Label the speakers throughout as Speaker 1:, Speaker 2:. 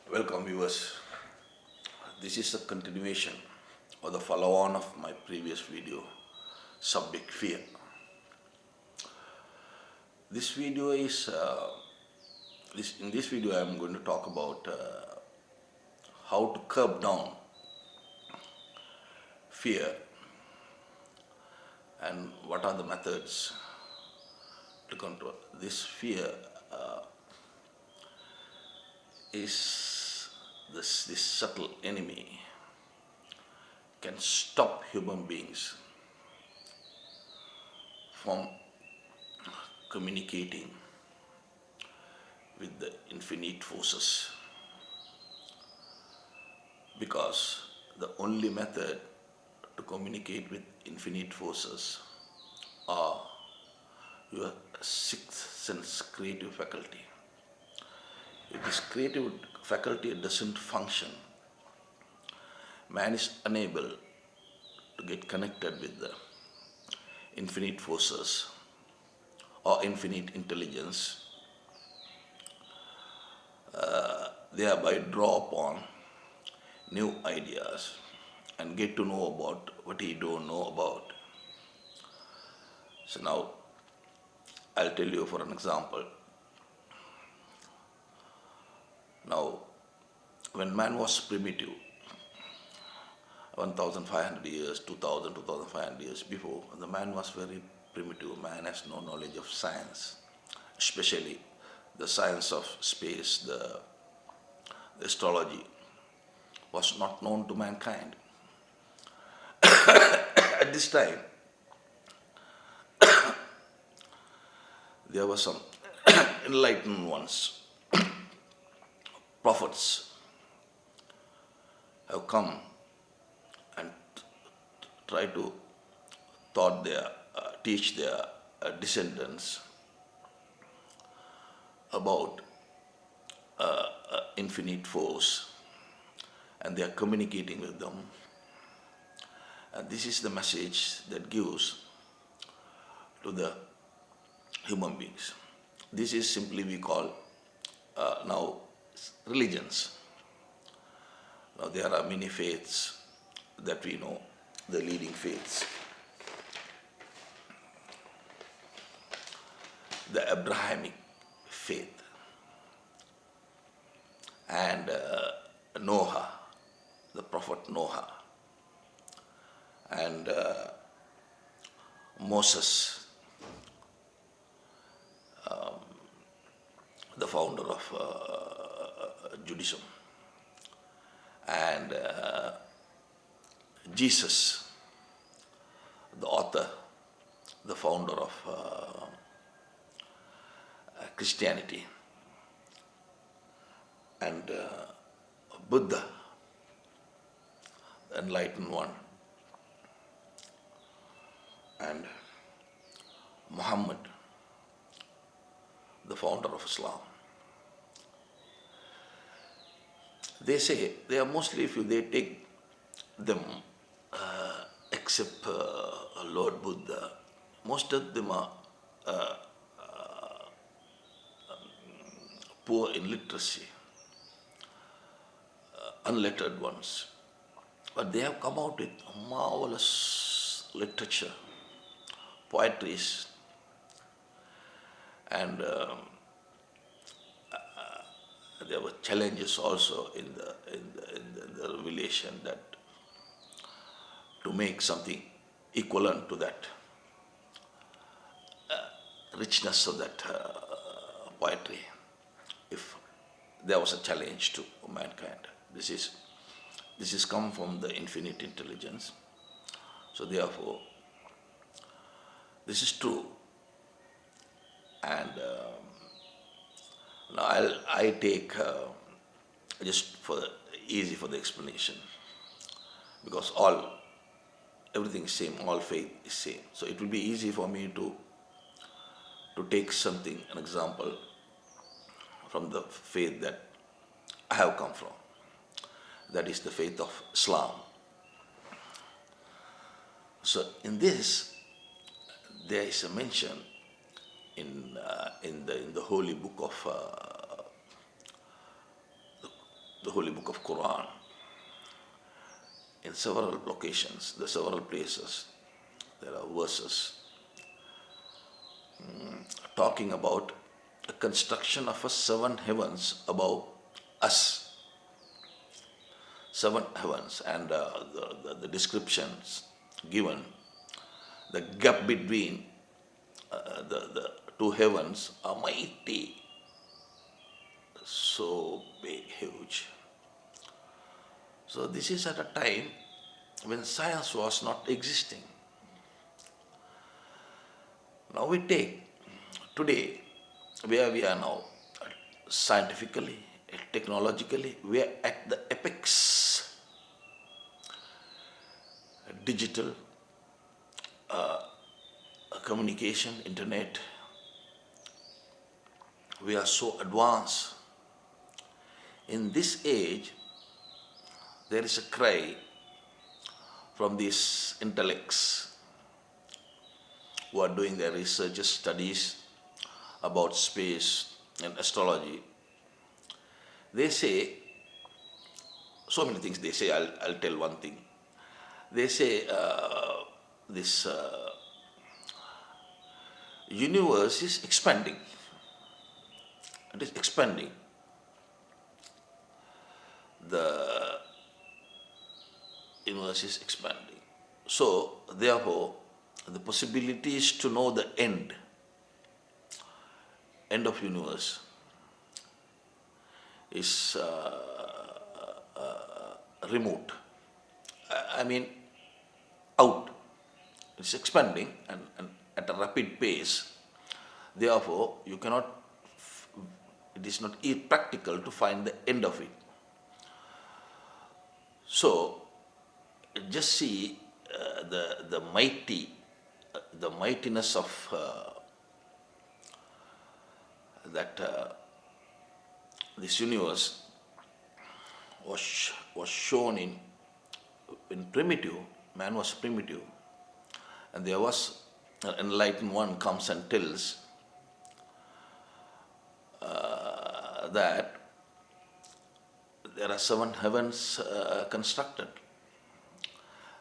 Speaker 1: Welcome viewers. This is a continuation or the follow-on of my previous video, subject fear. This video is in this video I am going to talk about how to curb down fear and what are the methods to control this fear. Is this subtle enemy can stop human beings from communicating with the infinite forces, because the only method to communicate with infinite forces are your sixth sense creative faculty. If this creative faculty doesn't function, man is unable to get connected with the infinite forces or infinite intelligence, thereby draw upon new ideas and get to know about what he don't know about. So now I'll tell you for an example. Now, when man was primitive, 1,500 years, 2,000, 2,500 years before, the man was very primitive. Man has no knowledge of science, especially the science of space, the astrology was not known to mankind. At this time, there were some enlightened ones, prophets have come and try to teach their descendants about infinite force, and they are communicating with them. And this is the message that gives to the human beings. This is simply we call now religions. Now there are many faiths that we know, the leading faiths. The Abrahamic faith and Noah, the prophet Noah, and Moses, the founder of Judaism, and Jesus, the author, the founder of Christianity, and Buddha, the enlightened one, and Muhammad, the founder of Islam. They say they are mostly, if they take them, except Lord Buddha, most of them are poor in literacy, unlettered ones. But they have come out with marvelous literature, poetries, and there were challenges also in the revelation that to make something equivalent to that richness of that poetry, if there was a challenge to mankind. This is come from the infinite intelligence. So therefore, this is true. And now I take just for easy for the explanation, because everything is same, all faith is same. So it will be easy for me to take something, an example from the faith that I have come from. That is the faith of Islam. So in this, there is a mention in the holy book of the holy book of Quran, in several locations, the several places, there are verses talking about the construction of a seven heavens above us. Seven heavens, and the descriptions given, the gap between the two heavens are mighty, so big, huge. So this is at a time when science was not existing. Now we take today where we are now, scientifically, technologically, we are at the apex. Digital communication, internet, we are so advanced. In this age, there is a cry from these intellects who are doing their research studies about space and astrology. They say so many things. They say, I'll tell one thing. They say this universe is expanding. It is expanding. The universe is expanding. So, therefore, the possibility is to know the end of universe is remote. I mean, out. It's expanding and at a rapid pace. Therefore, you cannot. It is not practical to find the end of it. So, just see the mightiness of this universe was shown in primitive. Man was primitive, and there was an enlightened one comes and tells that there are seven heavens constructed.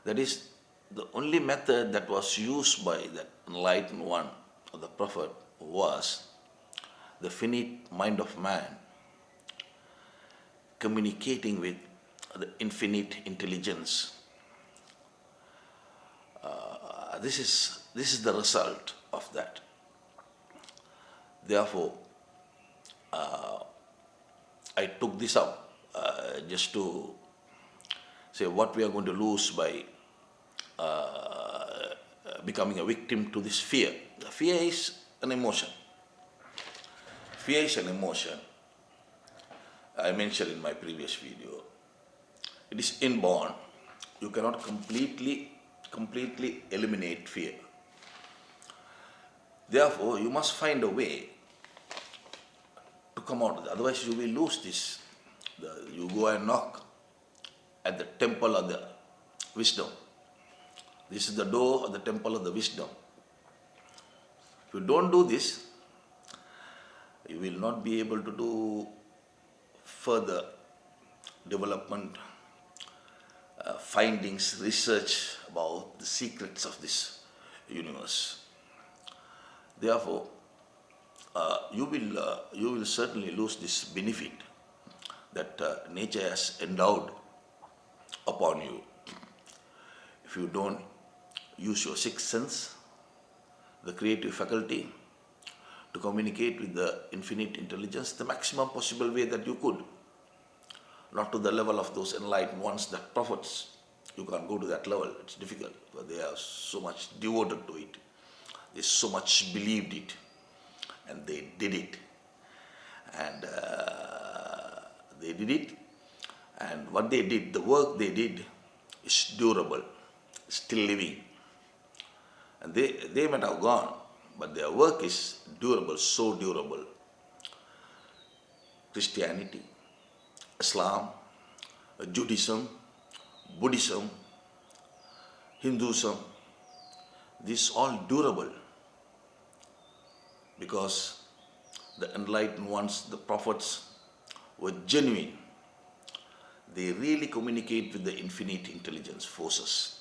Speaker 1: That is the only method that was used by that enlightened one, or the prophet, was the finite mind of man communicating with the infinite intelligence. This is the result of that. Therefore, I took this up just to say what we are going to lose by becoming a victim to this fear. The fear is an emotion. Fear is an emotion. I mentioned in my previous video. It is inborn. You cannot completely eliminate fear. Therefore, you must find a way to come out of it. Otherwise, you will lose this. You go and knock at the temple of the wisdom. This is the door of the temple of the wisdom. If you don't do this, you will not be able to do further development, findings, research about the secrets of this universe. Therefore, you will certainly lose this benefit that nature has endowed upon you if you don't use your sixth sense, the creative faculty, to communicate with the infinite intelligence the maximum possible way that you could. Not to the level of those enlightened ones, the prophets. You can't go to that level. It's difficult, but they are so much devoted to it. They so much believed it, and they did it. And they did it, and what they did, the work they did, is durable, still living. And they might have gone, but their work is durable, so durable. Christianity, Islam, Judaism, Buddhism, Hinduism, this all durable because the enlightened ones, the prophets, were genuine they really communicate with the infinite intelligence forces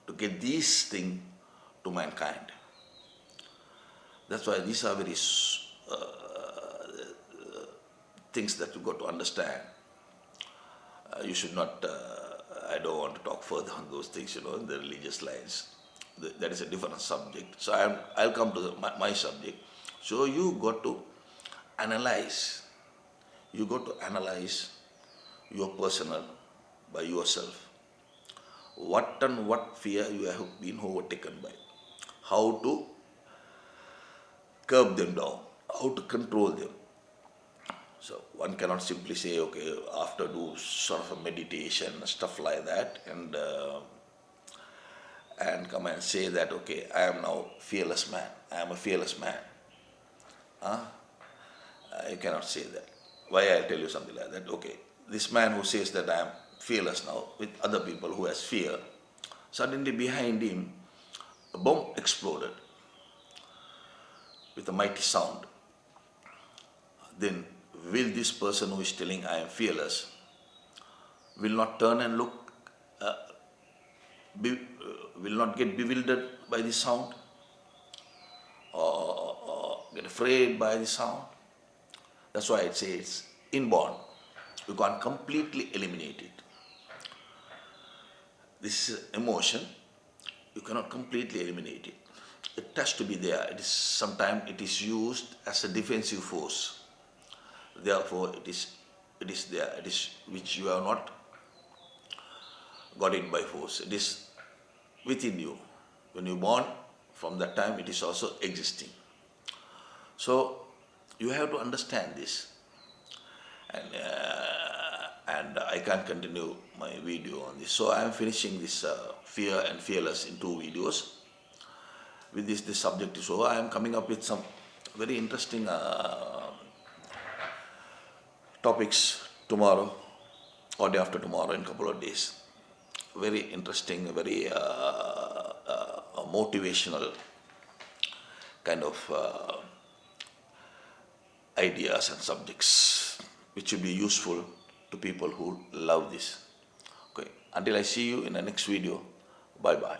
Speaker 1: to get these things to mankind. That's why these are very things that you got to understand. You should not, I don't want to talk further on those things, in the religious lines. That is a different subject. So I'll come to my subject. So you got to analyze. You got to analyze your personal by yourself. What and what fear you have been overtaken by. How to curb them down. How to control them. So one cannot simply say, okay, after do sort of a meditation, stuff like that, and come and say that, okay, I am now fearless man. I am a fearless man. You cannot say that. Why I tell you something like that? Okay, this man who says that I am fearless now with other people who has fear, suddenly behind him, a bomb exploded with a mighty sound. Then will this person who is telling I am fearless will not turn and look, will not get bewildered by the sound or get afraid by the sound? That's why I say it's inborn. You can't completely eliminate it. This is emotion. You cannot completely eliminate it. It has to be there. It is sometimes it is used as a defensive force. Therefore, it is there. It is which you have not got it by force. It is within you. When you born, from that time it is also existing. So you have to understand this. And I can't continue my video on this. So I am finishing this fear and fearless in 2 videos. With this subject is over. I am coming up with some very interesting topics tomorrow or day after tomorrow in a couple of days. Very interesting, very motivational kind of ideas and subjects which will be useful to people who love this. Okay, until I see you in the next video, bye bye.